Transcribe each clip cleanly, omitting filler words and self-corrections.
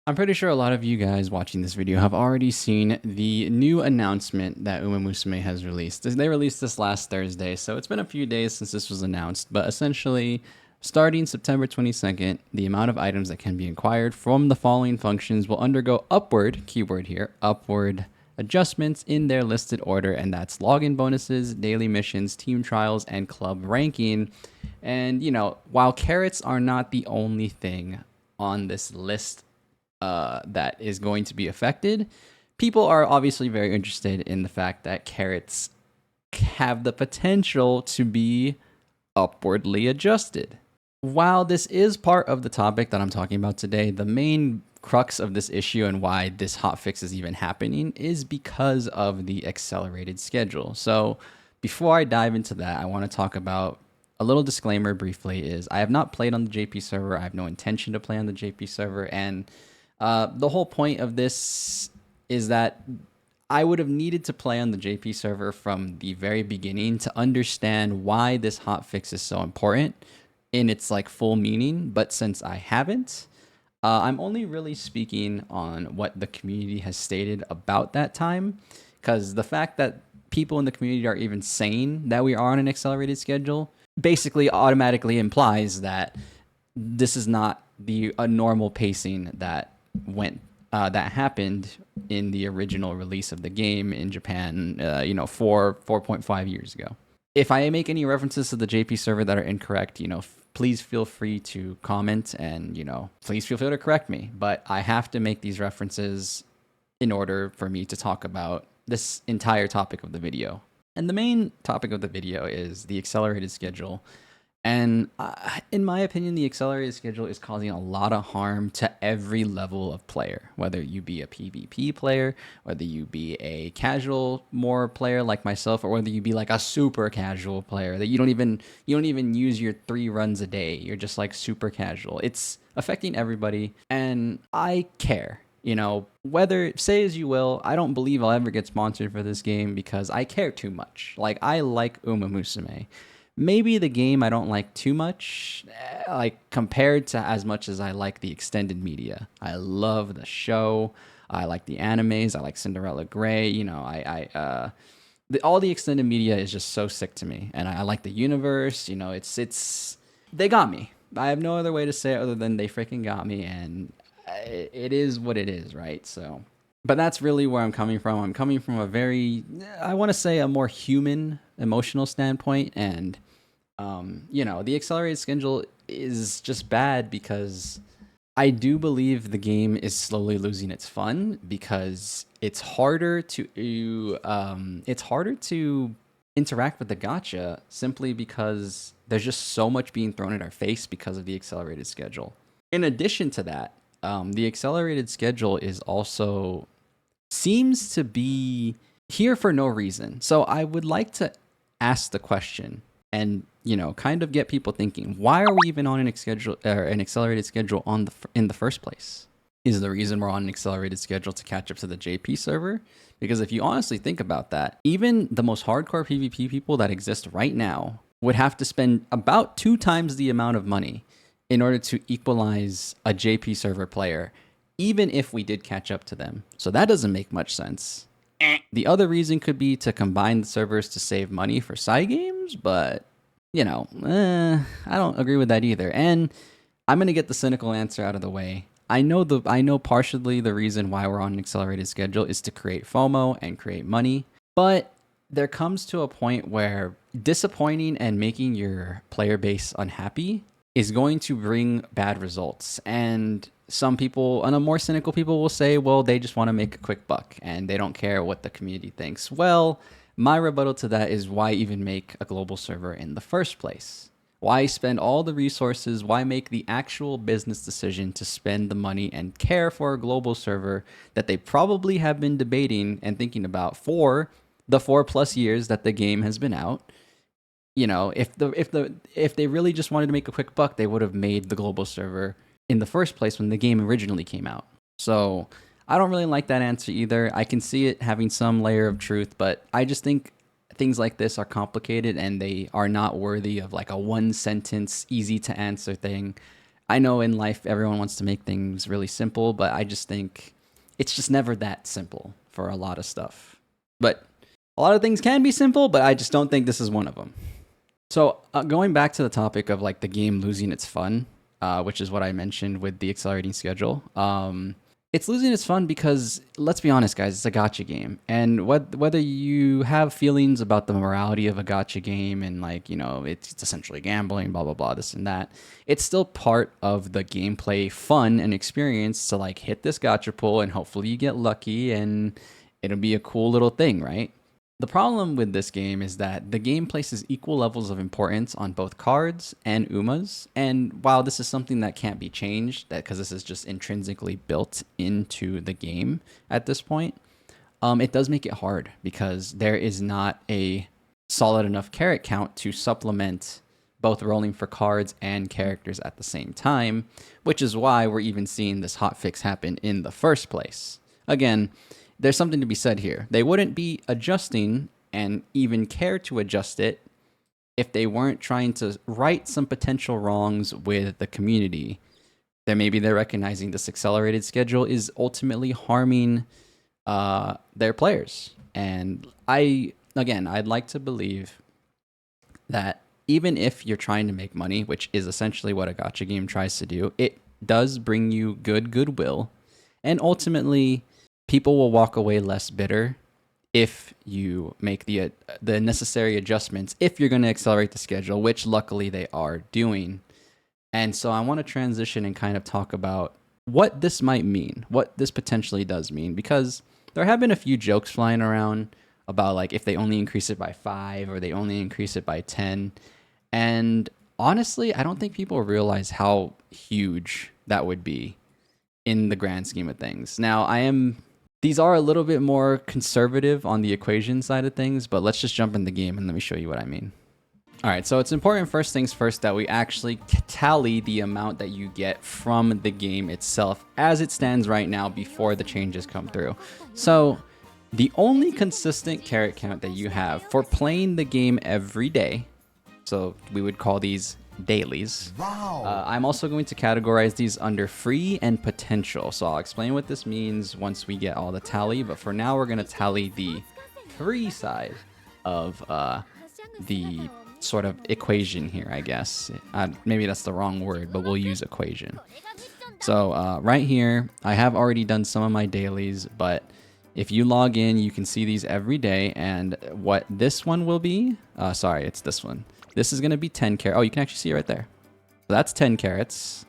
I'm pretty sure a lot of you guys watching this video have already seen the new announcement that Umamusume has released. They released this last Thursday, so it's been a few days since this was announced, but essentially, starting September 22nd, the amount of items that can be acquired from the following functions will undergo upward, keyword here, upward adjustments in their listed order, and that's login bonuses, daily missions, team trials, and club ranking. And, while carrots are not the only thing on this list that is going to be affected, people are obviously very interested in the fact that carrots have the potential to be upwardly adjusted. While this is part of the topic that I'm talking about today, the main crux of this issue and why this hotfix is even happening is because of the accelerated schedule. So before I dive into that, I want to talk about a little disclaimer briefly is I have not played on the JP server. I have no intention to play on the JP server. And the whole point of this is that I would have needed to play on the JP server from the very beginning to understand why this hotfix is so important in its full meaning. But since I haven't, I'm only really speaking on what the community has stated about that time, because the fact that people in the community are even saying that we are on an accelerated schedule basically automatically implies that this is not a normal pacing that happened in the original release of the game in Japan, 4.5 years ago. If I make any references to the JP server that are incorrect, please feel free to comment and, please feel free to correct me. But I have to make these references in order for me to talk about this entire topic of the video. And the main topic of the video is the accelerated schedule. And in my opinion, the accelerated schedule is causing a lot of harm to every level of player, whether you be a PvP player, whether you be a casual more player like myself, or whether you be like a super casual player that you don't even use your 3 runs a day. You're just super casual. It's affecting everybody, and I care. Whether, say as you will, I don't believe I'll ever get sponsored for this game because I care too much. I like Umamusume. Maybe the game I don't like too much, compared to as much as I like the extended media. I love the show. I like the animes. I like Cinderella Grey. All the extended media is just so sick to me, and I like the universe. It's they got me. I have no other way to say it other than they freaking got me, and it is what it is, right? So, but that's really where I'm coming from. I'm coming from a very, I want to say, a more human, emotional standpoint, and the accelerated schedule is just bad because I do believe the game is slowly losing its fun because it's harder to interact with the gacha simply because there's just so much being thrown at our face because of the accelerated schedule. In addition to that, the accelerated schedule is also seems to be here for no reason. So I would like to ask the question and kind of get people thinking, why are we even on an accelerated schedule in the first place? Is the reason we're on an accelerated schedule to catch up to the JP server? Because if you honestly think about that, even the most hardcore PvP people that exist right now would have to spend about 2 times the amount of money in order to equalize a JP server player, even if we did catch up to them. So that doesn't make much sense. The other reason could be to combine the servers to save money for side games, but, I don't agree with that either. And I'm going to get the cynical answer out of the way. I know partially the reason why we're on an accelerated schedule is to create FOMO and create money, but there comes to a point where disappointing and making your player base unhappy is going to bring bad results. And some people, and a more cynical people, will say, well, they just want to make a quick buck and they don't care what the community thinks. Well, my rebuttal to that is, why even make a global server in the first place? Why spend all the resources? Why make the actual business decision to spend the money and care for a global server that they probably have been debating and thinking about for the 4+ years that the game has been out? If they really just wanted to make a quick buck, they would have made the global server in the first place when the game originally came out. So I don't really like that answer either. I can see it having some layer of truth, but I just think things like this are complicated and they are not worthy of a 1-sentence, easy to answer thing. I know in life everyone wants to make things really simple, but I just think it's just never that simple for a lot of stuff. But a lot of things can be simple, but I just don't think this is one of them. So going back to the topic of like the game losing its fun, which is what I mentioned with the accelerating schedule. It's losing its fun because, let's be honest, guys, it's a gacha game. And whether you have feelings about the morality of a gacha game and, like, you know, it's essentially gambling, blah, blah, blah, this and that, it's still part of the gameplay fun and experience to, like, hit this gacha pull and hopefully you get lucky and it'll be a cool little thing, right? The problem with this game is that the game places equal levels of importance on both cards and Umas. And while this is something that can't be changed, that because this is just intrinsically built into the game at this point, it does make it hard because there is not a solid enough carrot count to supplement both rolling for cards and characters at the same time, which is why we're even seeing this hotfix happen in the first place. Again, there's something to be said here. They wouldn't be adjusting and even care to adjust it if they weren't trying to right some potential wrongs with the community. Then maybe they're recognizing this accelerated schedule is ultimately harming their players. And I'd like to believe that even if you're trying to make money, which is essentially what a gacha game tries to do, it does bring you goodwill, and ultimately people will walk away less bitter if you make the necessary adjustments, if you're going to accelerate the schedule, which luckily they are doing. And so I want to transition and kind of talk about what this might mean, what this potentially does mean, because there have been a few jokes flying around about, like, if they only increase it by 5 or they only increase it by 10. And honestly, I don't think people realize how huge that would be in the grand scheme of things. Now, these are a little bit more conservative on the equation side of things, but let's just jump in the game and let me show you what I mean. All right, so it's important, first things first, that we actually tally the amount that you get from the game itself as it stands right now before the changes come through. So the only consistent carrot count that you have for playing the game every day, so we would call these dailies. Wow. I'm also going to categorize these under free and potential. So I'll explain what this means once we get all the tally. But for now, we're going to tally the free side of the sort of equation here, I guess. Maybe that's the wrong word, but we'll use equation. So right here, I have already done some of my dailies, but if you log in, you can see these every day. And what this one will be, sorry, it's this one. This is going to be 10 carrots. Oh, you can actually see it right there. So that's 10 carrots.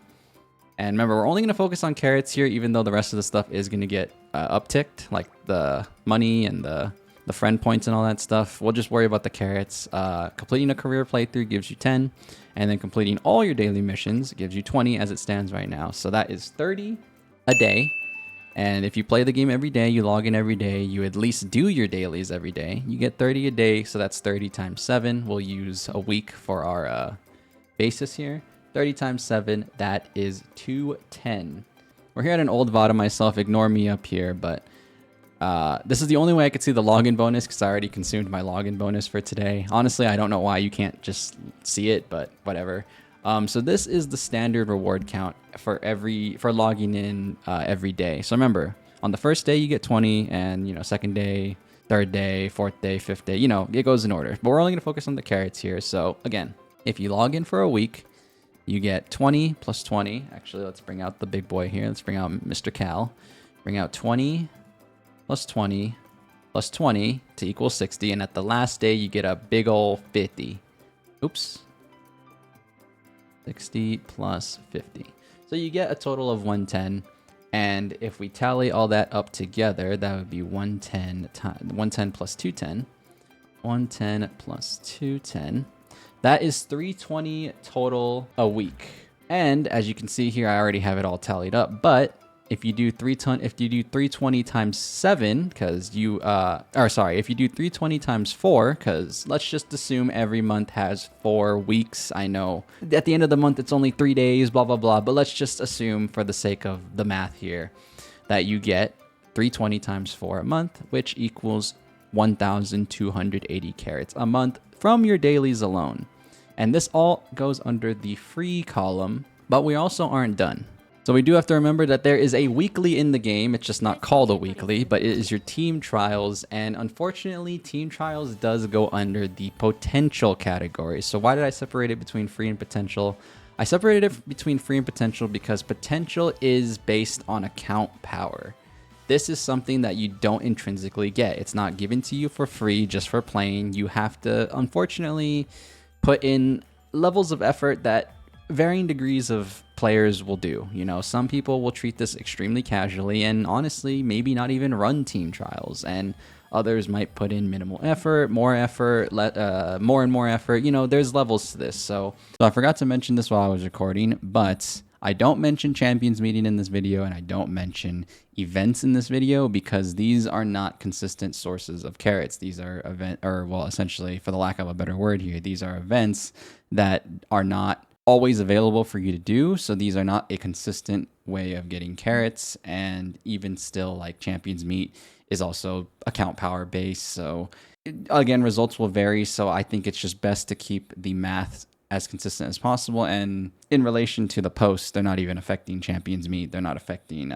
And remember, we're only going to focus on carrots here, even though the rest of the stuff is going to get upticked, like the money and the friend points and all that stuff. We'll just worry about the carrots. Completing a career playthrough gives you 10. And then completing all your daily missions gives you 20 as it stands right now. So that is 30 a day. And if you play the game every day, you log in every day, you at least do your dailies every day, you get 30 a day. So that's 30 times 7. We'll use a week for our basis here. 30 times 7, that is 210. We're here at an old VOD of myself. Ignore me up here, but this is the only way I could see the login bonus because I already consumed my login bonus for today. Honestly, I don't know why you can't just see it, but whatever. So this is the standard reward count for logging in every day. So remember, on the first day you get 20, and second day, third day, fourth day, fifth day, it goes in order. But we're only going to focus on the carrots here. So again, if you log in for a week, you get 20 plus 20. Actually, let's bring out the big boy here. Let's bring out Mr. Cal. Bring out 20 plus 20 plus 20 to equal 60. And at the last day, you get a big ol' 50. Oops. 60 plus 50. So you get a total of 110. And if we tally all that up together, that would be 110 plus 210. 110 plus 210. That is 320 total a week. And as you can see here, I already have it all tallied up. But if you do 320 times 7, because if you do 320 times 4, because let's just assume every month has 4 weeks. I know at the end of the month it's only 3 days, blah blah blah. But let's just assume, for the sake of the math here, that you get 320 times 4 a month, which equals 1,280 carats a month from your dailies alone. And this all goes under the free column But we also aren't done. So we do have to remember that there is a weekly in the game. It's just not called a weekly, but it is your team trials. And unfortunately, team trials does go under the potential category. So why did I separate it between free and potential? I separated it between free and potential because potential is based on account power. This is something that you don't intrinsically get. It's not given to you for free just for playing. You have to, unfortunately, put in levels of effort that varying degrees of players will do. You know, some people will treat this extremely casually and honestly maybe not even run team trials, and others might put in minimal effort, more effort, more and more effort. You know, there's levels to this. So I forgot to mention this while I was recording, but I don't mention champions meeting in this video, and I don't mention events in this video because these are not consistent sources of carrots. These are essentially, for the lack of a better word here, these are events that are not always available for you to do. So these are not a consistent way of getting carrots. And even still, like champions meet is also account power based. So again, results will vary. So I think it's just best to keep the math as consistent as possible. And in relation to the posts, they're not even affecting champions meet. They're not affecting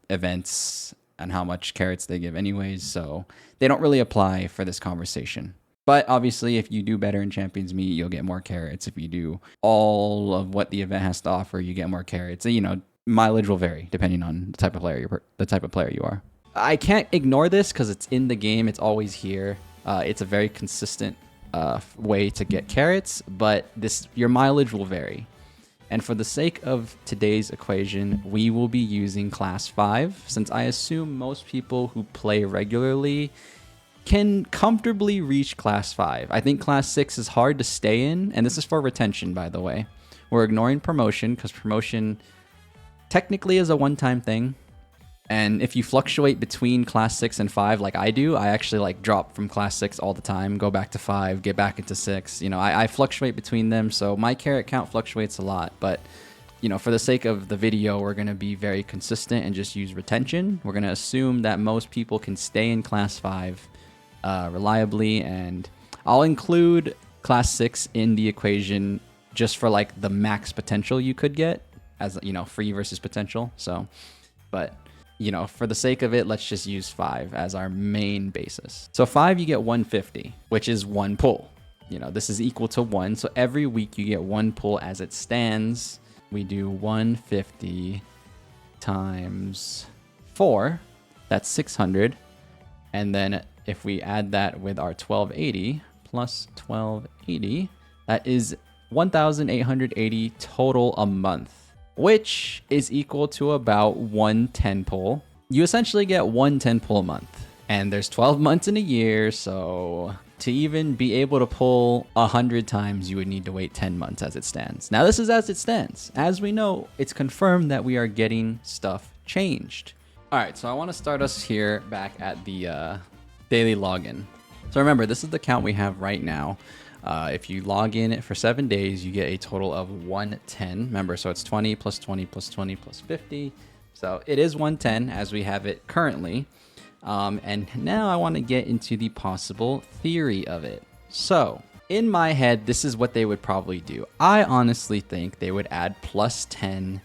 events and how much carrots they give anyways. So they don't really apply for this conversation. But obviously, if you do better in champions meet, you'll get more carrots. If you do all of what the event has to offer, you get more carrots. You know, mileage will vary depending on the type of player you are. I can't ignore this because it's in the game. It's always here. It's a very consistent way to get carrots, but your mileage will vary. And for the sake of today's equation, we will be using class 5, since I assume most people who play regularly can comfortably reach class 5. I think class 6 is hard to stay in, and this is for retention, by the way. We're ignoring promotion because promotion technically is a one-time thing. And if you fluctuate between class 6 and 5 like I do, I actually like drop from class 6 all the time, go back to 5, get back into 6. You know, I fluctuate between them, so my carrot count fluctuates a lot. But, you know, for the sake of the video, we're going to be very consistent and just use retention. We're going to assume that most people can stay in class 5 reliably, and I'll include class 6 in the equation just for like the max potential you could get, as you know, free versus potential. So, but you know, for the sake of it, let's just use 5 as our main basis. So 5, you get 150, which is 1 pull. You know, this is equal to 1. So every week you get 1 pull as it stands. We do 150 times 4, that's 600. And then if we add that with our 1280 plus 1280, that is 1,880 total a month, which is equal to about 1 10 pull. You essentially get 1 10 pull a month, and there's 12 months in a year. So to even be able to pull 100 times, you would need to wait 10 months as it stands. Now, this is as it stands. As we know, it's confirmed that we are getting stuff changed. All right, so I want to start us here back at the daily login. So remember, this is the count we have right now. If you log in for 7 days, you get a total of 110. Remember, so it's 20 plus 20 plus 20 plus 50. So it is 110 as we have it currently. And now I want to get into the possible theory of it. So in my head, this is what they would probably do. I honestly think they would add plus 10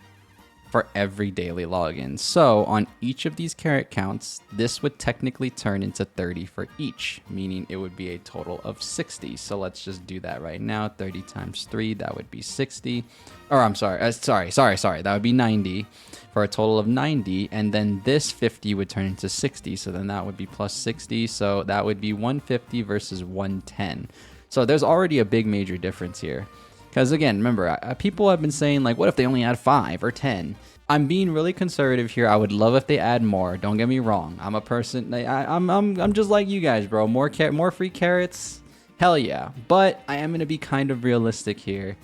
for every daily login. So on each of these carrot counts, this would technically turn into 30 for each, meaning it would be a total of 60. So let's just do that right now. 30 times 3, that would be 60. Or I'm sorry, sorry. That would be 90 for a total of 90. And then this 50 would turn into 60. So then that would be plus 60. So that would be 150 versus 110. So there's already a big major difference here. Because again, remember, people have been saying like, what if they only add 5 or 10? I'm being really conservative here. I would love if they add more. Don't get me wrong. I'm a person. I'm just like you guys, bro. More free carrots, hell yeah. But I am gonna be kind of realistic here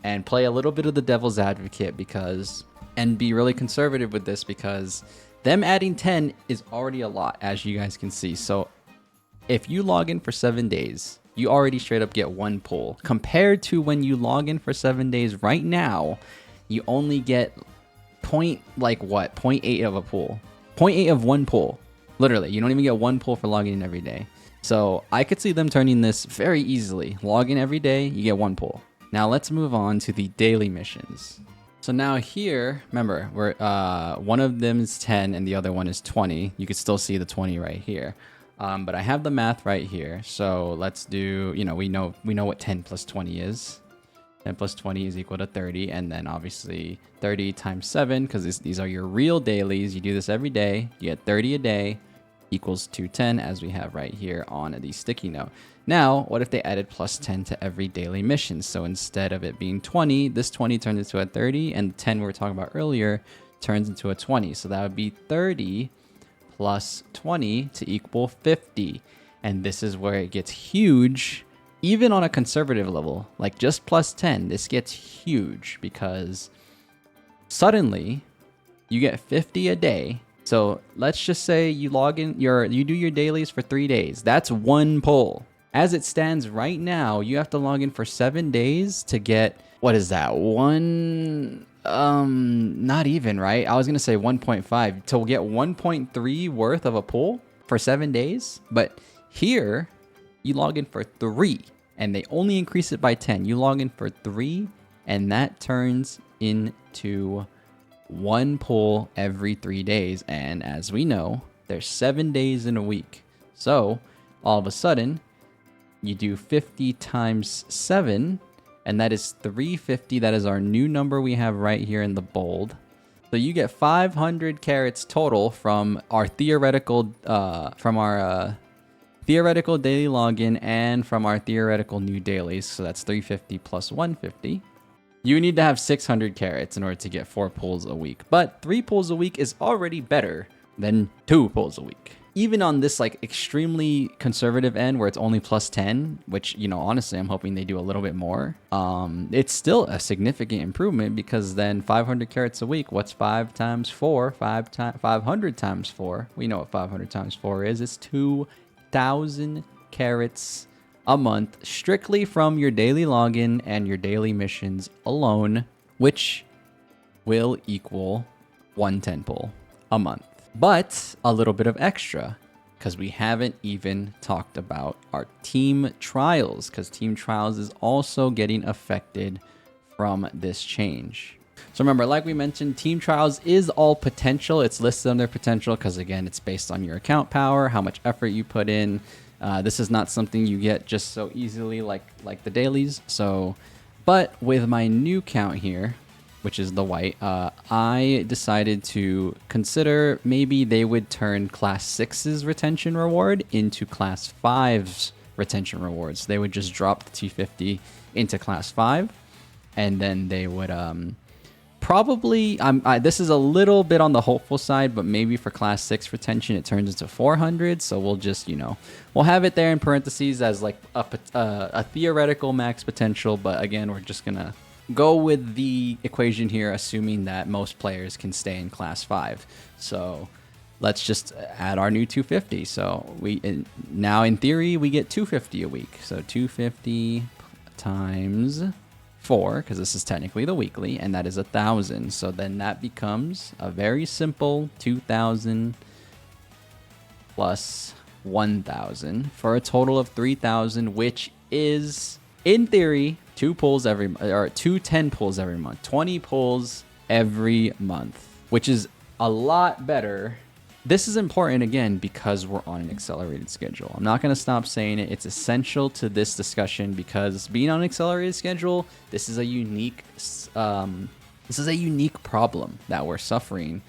and play a little bit of the devil's advocate and be really conservative with this because them adding 10 is already a lot, as you guys can see. So if you log in for 7 days, you already straight up get 1 pull. Compared to when you log in for 7 days right now, you only get 0.8 of a pull. 0.8 of 1 pull. Literally, you don't even get 1 pull for logging in every day. So I could see them turning this very easily. Log in every day, you get 1 pull. Now let's move on to the daily missions. So now here, remember, we're one of them is 10 and the other one is 20. You can still see the 20 right here. But I have the math right here. So let's do, you know, we know what 10 plus 20 is. 10 plus 20 is equal to 30. And then obviously 30 times 7, because these are your real dailies. You do this every day. You get 30 a day equals 210, as we have right here on the sticky note. Now, what if they added plus 10 to every daily mission? So instead of it being 20, this 20 turns into a 30, and the 10 we were talking about earlier turns into a 20. So that would be 30 plus 20 to equal 50. And this is where it gets huge, even on a conservative level. Like just plus 10, this gets huge because suddenly you get 50 a day. So let's just say you log in you do your dailies for 3 days. That's one pull. As it stands right now, you have to log in for 7 days to get, what is that? Not even, right? I was going to say 1.5 to get 1.3 worth of a pull for 7 days. But here you log in for 3 and they only increase it by 10. You log in for 3 and that turns into one pull every 3 days. And as we know, there's 7 days in a week. So all of a sudden, you do 50 times 7, and that is 350. That is our new number we have right here in the bold. So you get 500 carats total from our theoretical theoretical daily login and from our theoretical new dailies. So that's 350 plus 150. You need to have 600 carats in order to get 4 pulls a week. But 3 pulls a week is already better than 2 pulls a week. Even on this like extremely conservative end where it's only plus 10, which, you know, honestly, I'm hoping they do a little bit more. It's still a significant improvement because then 500 carats a week, what's 5 times 4? 500 times 4. We know what 500 times 4 is. It's 2,000 carats a month strictly from your daily login and your daily missions alone, which will equal 110 pull a month. But a little bit of extra, because we haven't even talked about our team trials, because team trials is also getting affected from this change. So remember, like we mentioned, team trials is all potential. It's listed under potential because, again, it's based on your account power, how much effort you put in. This is not something you get just so easily like the dailies. So, but with my new count here, which is the white, I decided to consider maybe they would turn Class 6's retention reward into Class 5's retention rewards. They would just drop the 250 into Class 5, and then they would probably, this is a little bit on the hopeful side, but maybe for Class 6 retention, it turns into 400. So we'll just, you know, we'll have it there in parentheses as like a theoretical max potential. But again, we're just going to go with the equation here, assuming that most players can stay in Class 5. So let's just add our new 250. So now in theory, we get 250 a week. So 250 times 4, because this is technically the weekly, and that is 1,000. So then that becomes a very simple 2,000 plus 1,000 for a total of 3,000, which is, in theory, 2 pulls every, or 10 pulls every month, 20 pulls every month, which is a lot better. This is important, again, because we're on an accelerated schedule. I'm not going to stop saying it. It's essential to this discussion because being on an accelerated schedule, this is a unique problem that we're suffering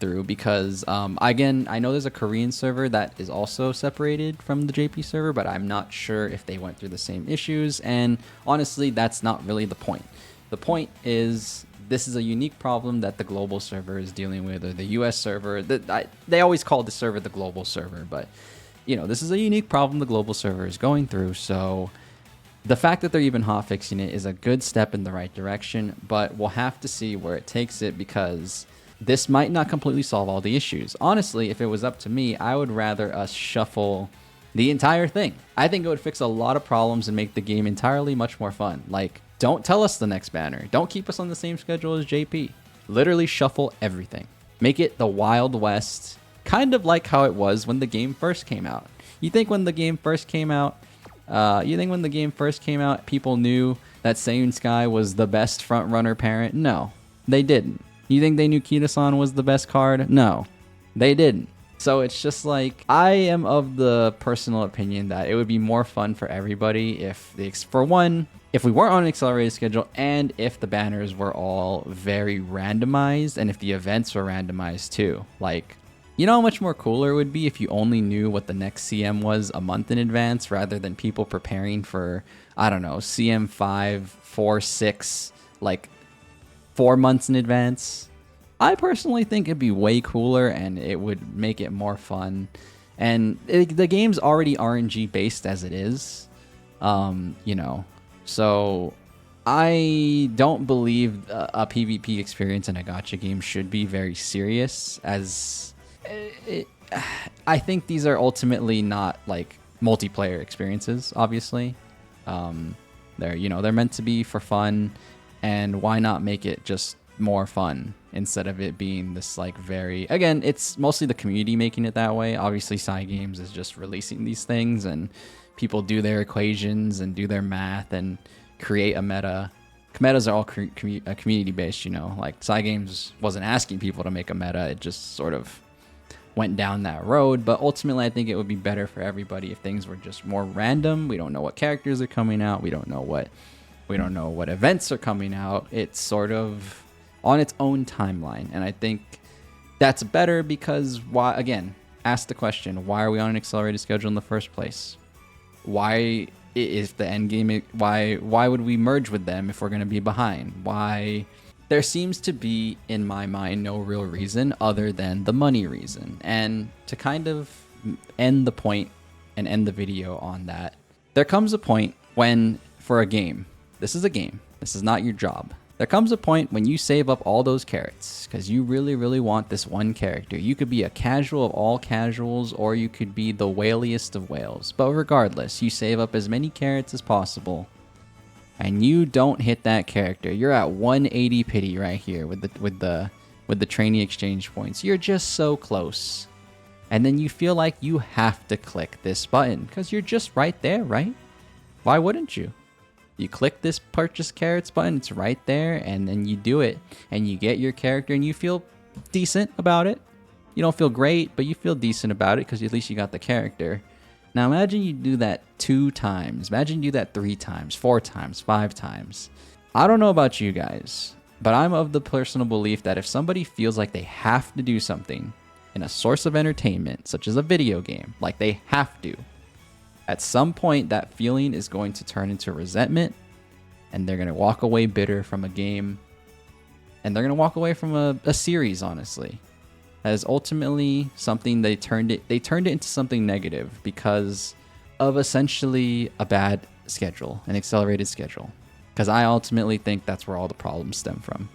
through because, again, I know there's a Korean server that is also separated from the JP server, but I'm not sure if they went through the same issues. And honestly, that's not really the point. The point is, this is a unique problem that the global server is dealing with, or the US server. They always call the server the global server, but you know, this is a unique problem the global server is going through. So the fact that they're even hotfixing it is a good step in the right direction, but we'll have to see where it takes it because this might not completely solve all the issues. Honestly, if it was up to me, I would rather us shuffle the entire thing. I think it would fix a lot of problems and make the game entirely much more fun. Like, don't tell us the next banner. Don't keep us on the same schedule as JP. Literally shuffle everything. Make it the Wild West, kind of like how it was when the game first came out. You think when the game first came out, people knew that Sayun Sky was the best front runner parent? No. They didn't. You think they knew Kitasan was the best card? No, they didn't. So it's just like, I am of the personal opinion that it would be more fun for everybody if for one, if we weren't on an accelerated schedule, and if the banners were all very randomized, and if the events were randomized too. Like, you know how much more cooler it would be if you only knew what the next CM was a month in advance, rather than people preparing for, I don't know, CM 5, 4, 6, like 4 months in advance. I personally think it'd be way cooler, and it would make it more fun. And the game's already RNG based as it is, you know. So I don't believe a PvP experience in a gacha game should be very serious, as I think these are ultimately not like multiplayer experiences, obviously. They're meant to be for fun, and why not make it just more fun instead of it being this like very, again, it's mostly the community making it that way. Obviously Cygames is just releasing these things, and people do their equations and do their math and create a meta. Metas are all community based, you know, like Cygames wasn't asking people to make a meta, it just sort of went down that road. But ultimately I think it would be better for everybody if things were just more random. We don't know what characters are coming out, we don't know what events are coming out. It's sort of on its own timeline, and I think that's better, because why, again, ask the question, why are we on an accelerated schedule in the first place? Why is the end game, why would we merge with them if we're going to be behind? Why? There seems to be, in my mind, no real reason other than the money reason. And to kind of end the point and end the video on that, there comes a point when, for a game, this is a game, this is not your job, there comes a point when you save up all those carrots because you really, really want this one character. You could be a casual of all casuals, or you could be the whaliest of whales. But regardless, you save up as many carrots as possible, and you don't hit that character. You're at 180 pity right here with the trainee exchange points. You're just so close. And then you feel like you have to click this button because you're just right there, right? Why wouldn't you? You click this purchase carrots button, it's right there, and then you do it, and you get your character, and you feel decent about it. You don't feel great, but you feel decent about it because at least you got the character. Now imagine you do that 2 times. Imagine you do that 3 times, 4 times, 5 times. I don't know about you guys, but I'm of the personal belief that if somebody feels like they have to do something in a source of entertainment, such as a video game, like they have to, at some point that feeling is going to turn into resentment, and they're going to walk away bitter from a game, and they're going to walk away from a series, honestly. As ultimately something they turned it into something negative because of essentially a bad schedule, an accelerated schedule. Because I ultimately think that's where all the problems stem from.